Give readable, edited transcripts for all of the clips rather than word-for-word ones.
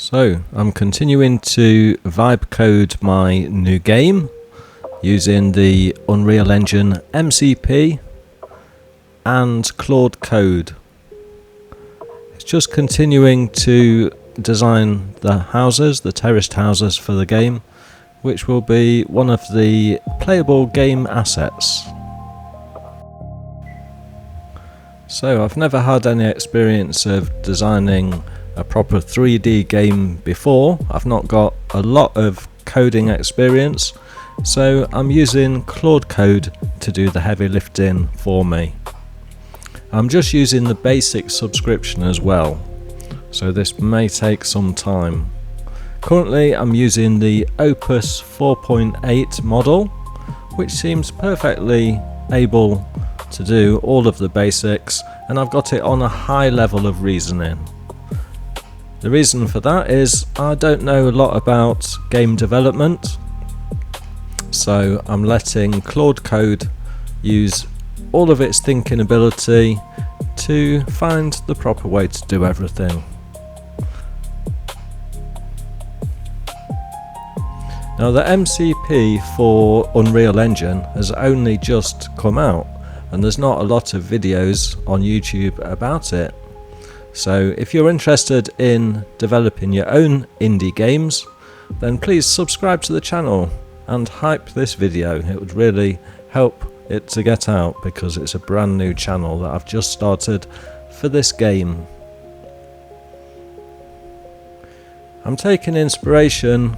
So I'm continuing to vibe code my new game using the Unreal Engine MCP and Claude Code. It's just continuing to design the houses, the terraced houses for the game, which will be one of the playable game assets. So I've never had any experience of designing a proper 3D game before. I've not got a lot of coding experience, so I'm using Claude Code to do the heavy lifting for me. I'm just using the basic subscription as well, so this may take some time. Currently I'm using the Opus 4.8 model, which seems perfectly able to do all of the basics, and I've got it on a high level of reasoning. The reason for that is I don't know a lot about game development, so I'm letting Claude Code use all of its thinking ability to find the proper way to do everything. Now the MCP for Unreal Engine has only just come out, and there's not a lot of videos on YouTube about it. So if you're interested in developing your own indie games, then please subscribe to the channel and hype this video. It would really help it to get out, because it's a brand new channel that I've just started for this game. I'm taking inspiration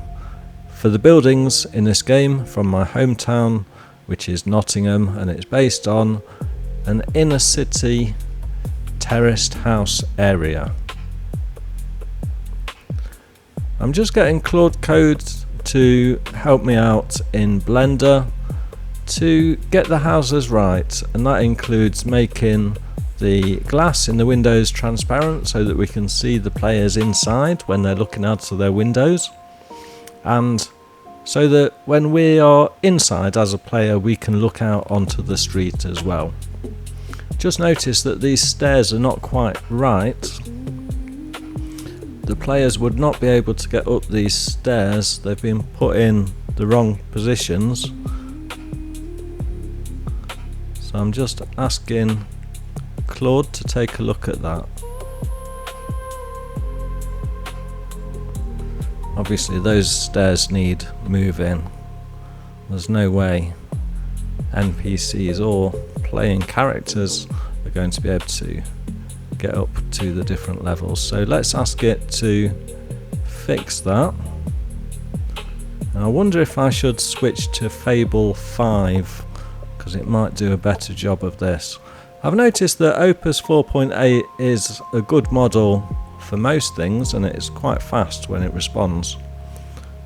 for the buildings in this game from my hometown, which is Nottingham, and it's based on an inner city terraced house area. I'm just getting Claude Code to help me out in Blender to get the houses right, and that includes making the glass in the windows transparent so that we can see the players inside when they're looking out of their windows, and so that when we are inside as a player we can look out onto the street as well. Just notice that these stairs are not quite right. The players would not be able to get up these stairs. They've been put in the wrong positions. So I'm just asking Claude to take a look at that. Obviously those stairs need moving. There's no way NPCs or playing characters are going to be able to get up to the different levels. So let's ask it to fix that. Now I wonder if I should switch to Fable 5, because it might do a better job of this. I've noticed that Opus 4.8 is a good model for most things, and it's quite fast when it responds,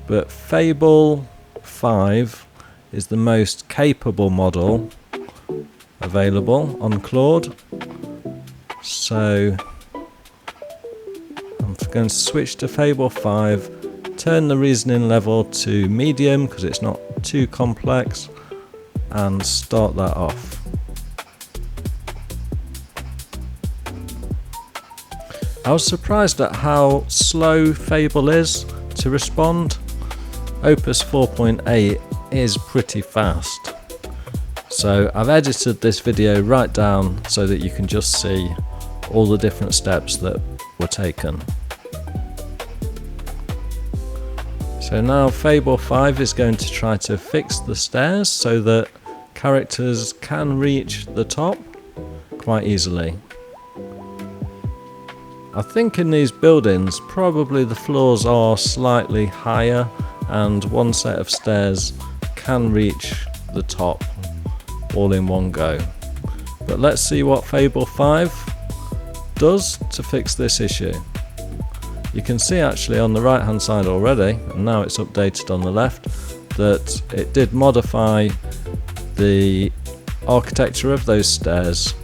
but Fable 5 is the most capable model available on Claude. So I'm going to switch to Fable 5, turn the reasoning level to medium because it's not too complex, and start that off. I was surprised at how slow Fable is to respond. Opus 4.8 is pretty fast. So I've edited this video right down so that you can just see all the different steps that were taken. So now Fable 5 is going to try to fix the stairs so that characters can reach the top quite easily. I think in these buildings probably the floors are slightly higher and one set of stairs can reach the top all in one go. But let's see what Fable 5 does to fix this issue. You can see actually on the right hand side already, and now it's updated on the left, that it did modify the architecture of those stairs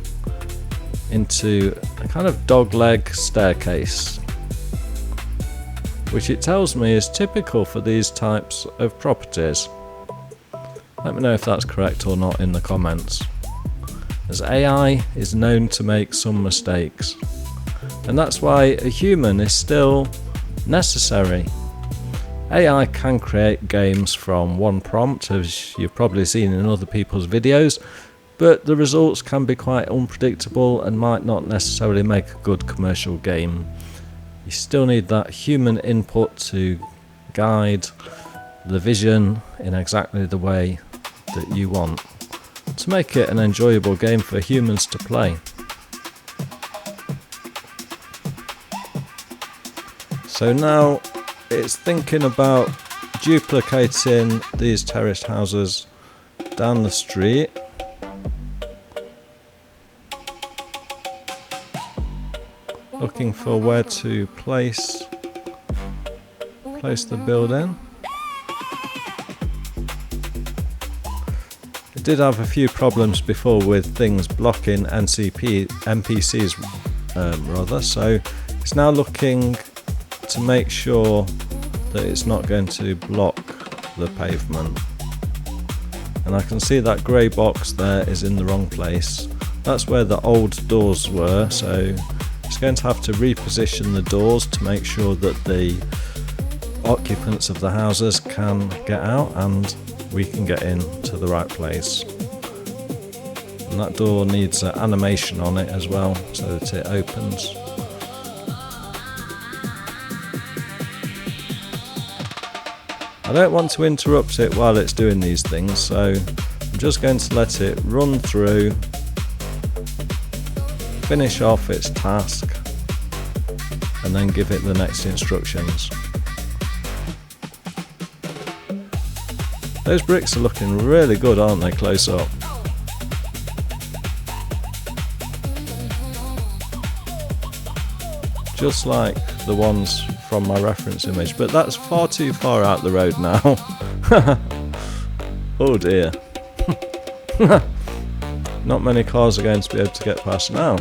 into a kind of dogleg staircase, which it tells me is typical for these types of properties. Let me know if that's correct or not in the comments, as AI is known to make some mistakes, and that's why a human is still necessary. AI can create games from one prompt, as you've probably seen in other people's videos, but the results can be quite unpredictable and might not necessarily make a good commercial game. You still need that human input to guide the vision in exactly the way that you want, to make it an enjoyable game for humans to play. So now it's thinking about duplicating these terraced houses down the street. Looking for where to place the building. It did have a few problems before with things blocking NPCs rather, so it's now looking to make sure that it's not going to block the pavement. And I can see that grey box there is in the wrong place. That's where the old doors were, so it's going to have to reposition the doors to make sure that the occupants of the houses can get out and we can get in to the right place. And that door needs an animation on it as well so that it opens. I don't want to interrupt it while it's doing these things, so I'm just going to let it run through, finish off its task, and then give it the next instructions. Those bricks are looking really good, aren't they, close up? Just like the ones from my reference image, but that's far too far out the road now. Oh dear. Not many cars are going to be able to get past now.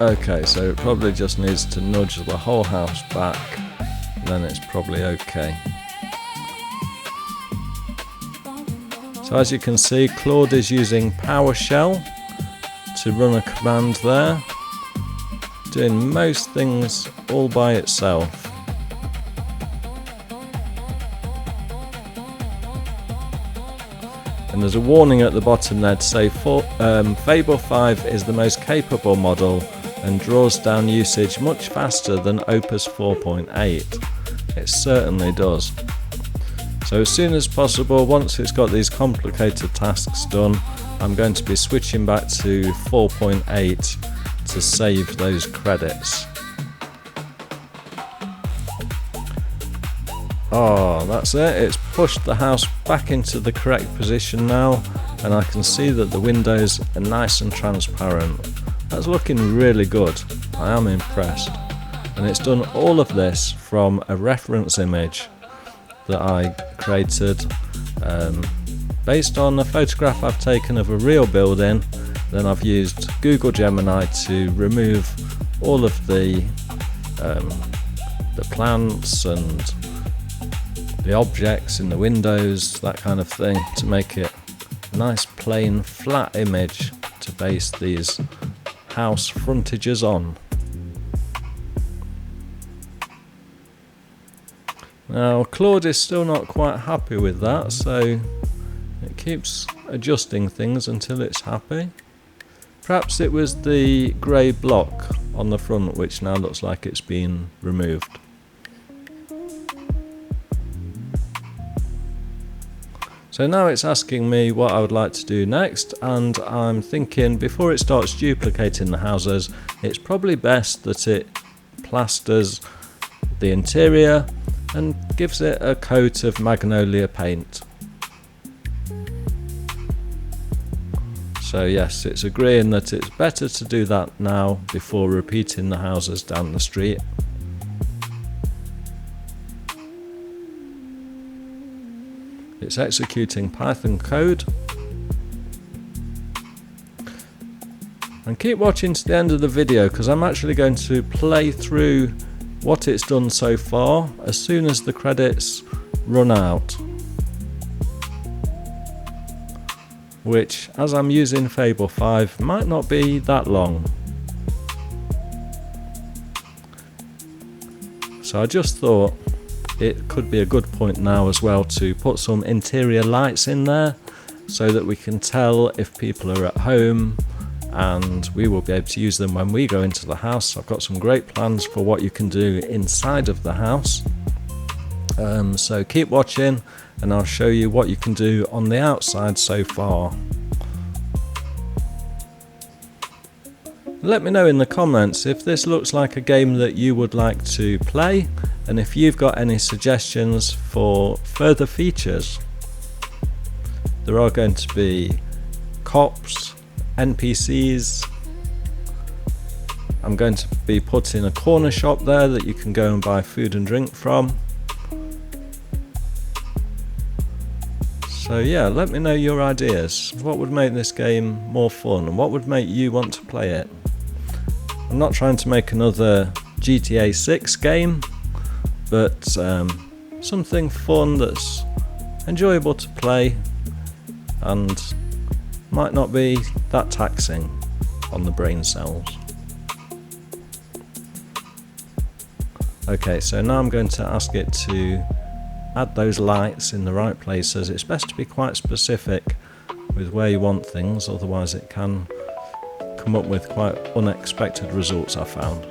Okay, so it probably just needs to nudge the whole house back, then it's probably okay. So as you can see, Claude is using PowerShell to run a command there, doing most things all by itself. And there's a warning at the bottom there to say Fable 5 is the most capable model and draws down usage much faster than Opus 4.8. It certainly does. So as soon as possible, once it's got these complicated tasks done, I'm going to be switching back to 4.8 to save those credits. Oh, that's it. It's pushed the house back into the correct position now, and I can see that the windows are nice and transparent. That's looking really good. I am impressed. And it's done all of this from a reference image that I created based on a photograph I've taken of a real building. Then I've used Google Gemini to remove all of the plants and the objects in the windows, that kind of thing, to make it a nice plain flat image to base these house frontages on. Now Claude is still not quite happy with that, so it keeps adjusting things until it's happy. Perhaps it was the grey block on the front which now looks like it's been removed. So now it's asking me what I would like to do next, and I'm thinking before it starts duplicating the houses, it's probably best that it plasters the interior and gives it a coat of magnolia paint. So yes, it's agreeing that it's better to do that now before repeating the houses down the street. It's executing Python code. And keep watching to the end of the video, because I'm actually going to play through what it's done so far as soon as the credits run out. Which, as I'm using Fable 5, might not be that long. So I just thought it could be a good point now as well to put some interior lights in there so that we can tell if people are at home, and we will be able to use them when we go into the house. I've got some great plans for what you can do inside of the house. So keep watching and I'll show you what you can do on the outside so far. Let me know in the comments if this looks like a game that you would like to play, and if you've got any suggestions for further features. There are going to be cops, NPCs. I'm going to be putting a corner shop there that you can go and buy food and drink from. So yeah, let me know your ideas. What would make this game more fun and what would make you want to play it? I'm not trying to make another GTA 6 game, but something fun that's enjoyable to play and might not be that taxing on the brain cells. Okay, so now I'm going to ask it to add those lights in the right places. It's best to be quite specific with where you want things, otherwise it can come up with quite unexpected results, I found.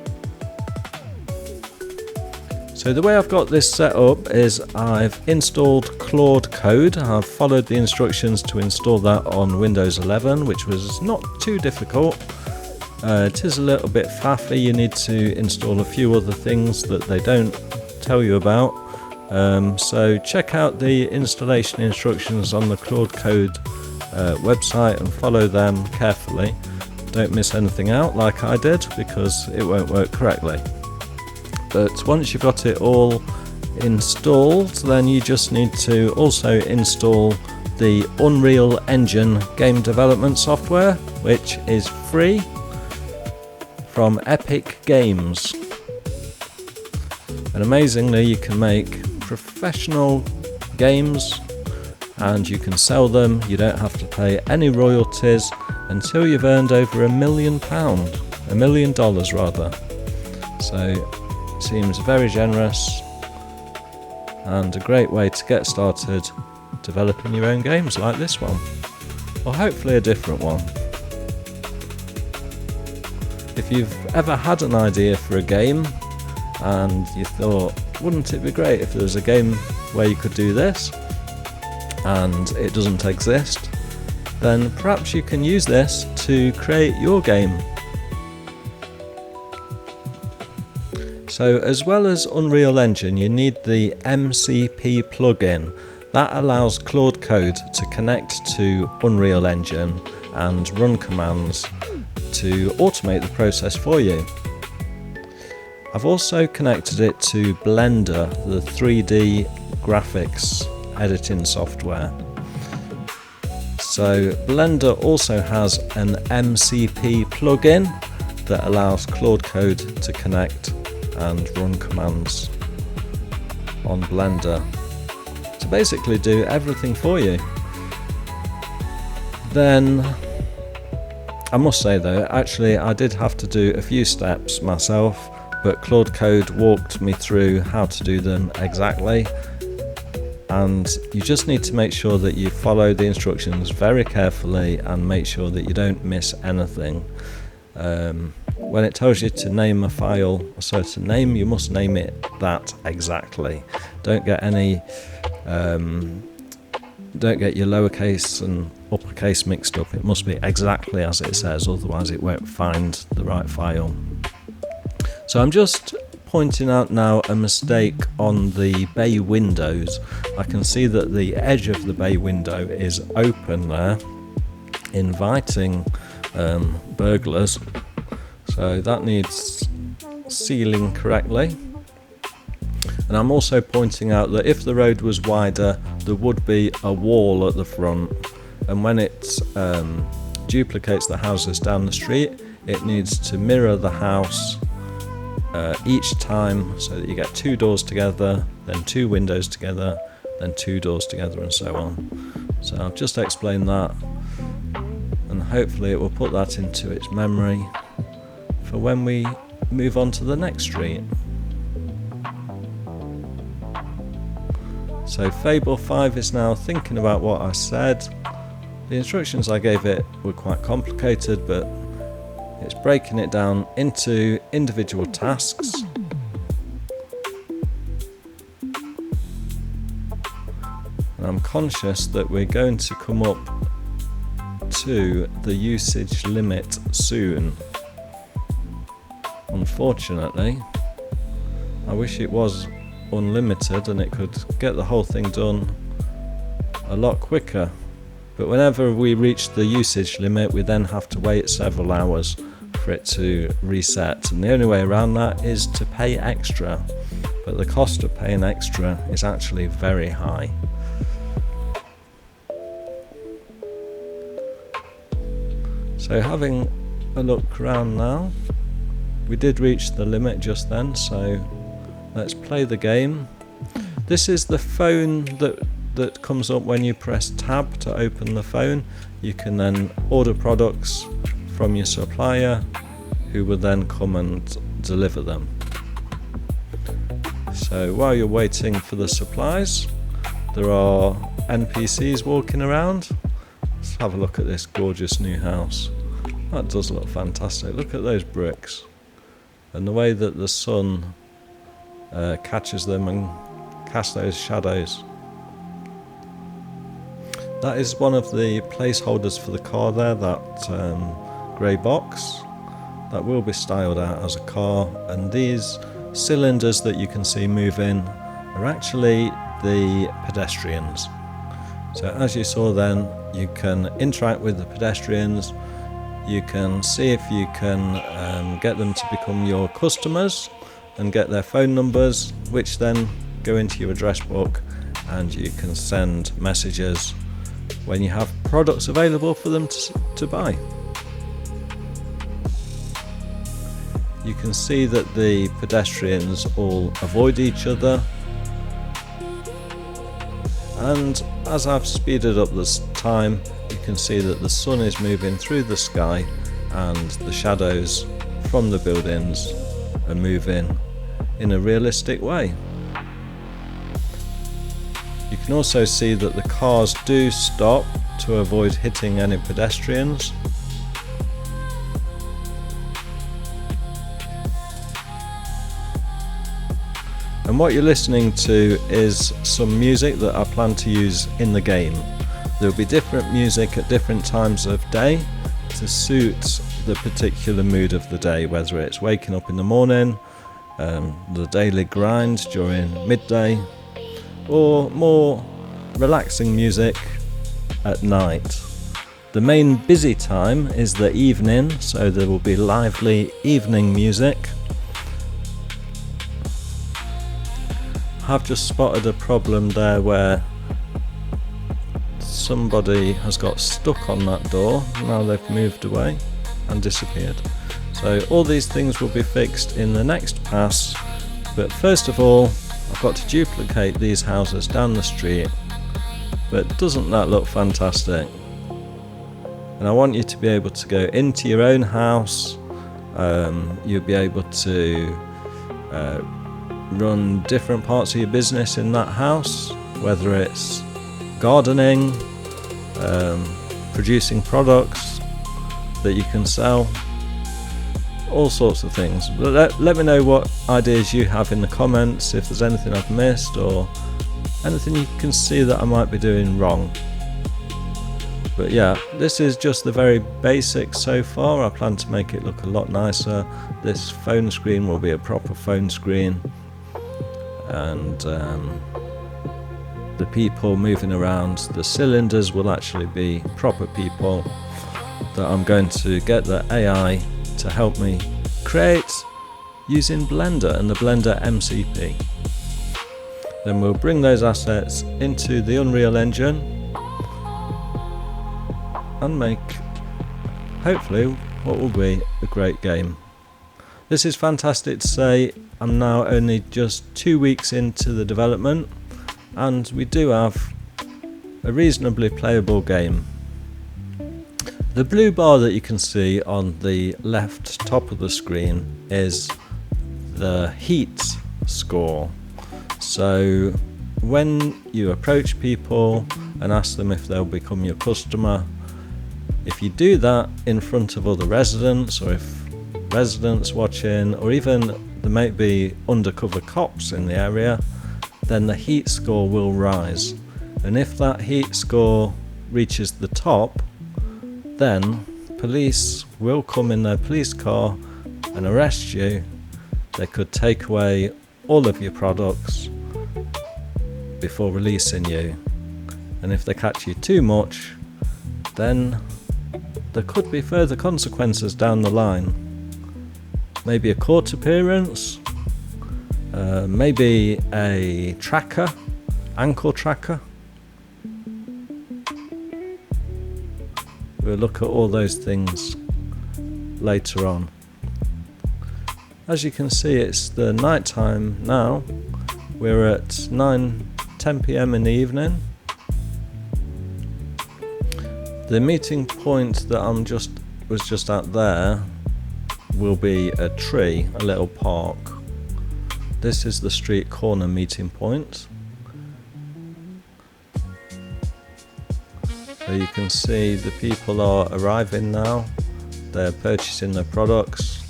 So the way I've got this set up is I've installed Claude Code. I've followed the instructions to install that on Windows 11, which was not too difficult. It is a little bit faffy. You need to install a few other things that they don't tell you about. So check out the installation instructions on the Claude Code website and follow them carefully. Don't miss anything out like I did, because it won't work correctly. But once you've got it all installed, then you just need to also install the Unreal Engine game development software, which is free from Epic Games. And amazingly, you can make professional games and you can sell them. You don't have to pay any royalties until you've earned over £1 million, $1 million rather. So it seems very generous and a great way to get started developing your own games like this one, or hopefully a different one. If you've ever had an idea for a game and you thought, wouldn't it be great if there was a game where you could do this, and it doesn't exist, then perhaps you can use this to create your game. So as well as Unreal Engine, you need the MCP plugin. That allows Claude Code to connect to Unreal Engine and run commands to automate the process for you. I've also connected it to Blender, the 3D graphics editing software. So Blender also has an MCP plugin that allows Claude Code to connect and run commands on Blender to basically do everything for you. Then I must say though, actually I did have to do a few steps myself, but Claude Code walked me through how to do them exactly, and you just need to make sure that you follow the instructions very carefully and make sure that you don't miss anything. When it tells you to name a file a certain name, you must name it that exactly. Don't get any don't get your lowercase and uppercase mixed up. It must be exactly as it says, otherwise it won't find the right file. So I'm just pointing out now a mistake on the bay windows. I can see that the edge of the bay window is open there, inviting burglars. So that needs sealing correctly. And I'm also pointing out that if the road was wider, there would be a wall at the front, and when it duplicates the houses down the street, it needs to mirror the house each time, so that you get two doors together, then two windows together, then two doors together, and so on. So I've just explained that, and hopefully it will put that into its memory for when we move on to the next street. So Fable 5 is now thinking about what I said. The instructions I gave it were quite complicated, but it's breaking it down into individual tasks. And I'm conscious that we're going to come up to the usage limit soon. Unfortunately, I wish it was unlimited and it could get the whole thing done a lot quicker. But whenever we reach the usage limit, we then have to wait several hours for it to reset. And the only way around that is to pay extra. But the cost of paying extra is actually very high. So having a look around now, we did reach the limit just then, so let's play the game. This is the phone that comes up when you press tab to open the phone. You can then order products from your supplier, who will then come and deliver them. So while you're waiting for the supplies, there are NPCs walking around. Let's have a look at this gorgeous new house. That does look fantastic. Look at those bricks and the way that the sun catches them and casts those shadows. That is one of the placeholders for the car there, that grey box. That will be styled out as a car, and these cylinders that you can see moving are actually the pedestrians. So as you saw then, you can interact with the pedestrians. You can see if you can get them to become your customers and get their phone numbers, which then go into your address book, and you can send messages when you have products available for them to buy. You can see that the pedestrians all avoid each other, and as I've speeded up this time, you can see that the sun is moving through the sky and the shadows from the buildings are moving in a realistic way. You can also see that the cars do stop to avoid hitting any pedestrians. And what you're listening to is some music that I plan to use in the game. There will be different music at different times of day to suit the particular mood of the day, whether it's waking up in the morning, the daily grind during midday, or more relaxing music at night. The main busy time is the evening, so there will be lively evening music. I've just spotted a problem there where somebody has got stuck on that door. Now they've moved away and disappeared. So all these things will be fixed in the next pass, but first of all I've got to duplicate these houses down the street. But doesn't that look fantastic? And I want you to be able to go into your own house. You'll be able to run different parts of your business in that house, whether it's gardening, producing products that you can sell, all sorts of things. But let me know what ideas you have in the comments, if there's anything I've missed or anything you can see that I might be doing wrong. But yeah, this is just the very basic so far. I plan to make it look a lot nicer. This phone screen will be a proper phone screen, and the people moving around the cylinders will actually be proper people that I'm going to get the AI to help me create using Blender and the Blender MCP. Then we'll bring those assets into the Unreal Engine and make, hopefully, what will be a great game. This is fantastic to say. I'm now only just 2 weeks into the development, and we do have a reasonably playable game. The blue bar that you can see on the left top of the screen is the heat score. So when you approach people and ask them if they'll become your customer, if you do that in front of other residents, or if residents watching, or even there might be undercover cops in the area, then the heat score will rise. And if that heat score reaches the top, then police will come in their police car and arrest you. They could take away all of your products before releasing you. And if they catch you too much, then there could be further consequences down the line. Maybe a court appearance, maybe a tracker, ankle tracker. We'll look at all those things later on. As you can see, it's the night time now. We're at 9-10 PM in the evening. The meeting point that was just at there will be a tree, a little park. This is the street corner meeting point. So you can see the people are arriving now. They're purchasing their products.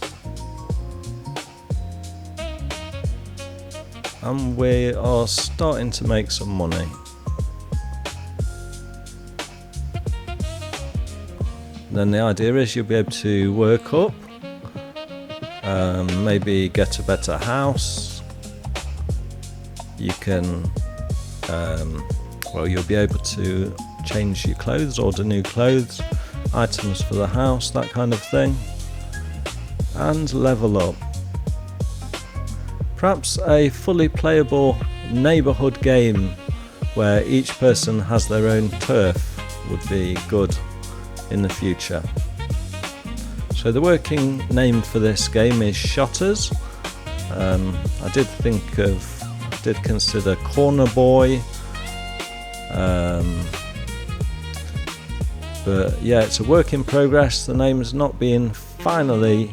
And we are starting to make some money. Then the idea is you'll be able to work up, maybe get a better house. You can, you'll be able to change your clothes, order new clothes, items for the house, that kind of thing, and level up. Perhaps a fully playable neighbourhood game where each person has their own turf would be good in the future. So the working name for this game is Shotters. I did consider Corner Boy, but yeah, it's a work in progress. The name's not being finally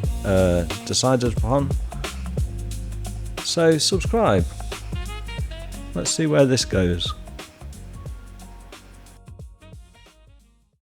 decided upon. So subscribe. Let's see where this goes.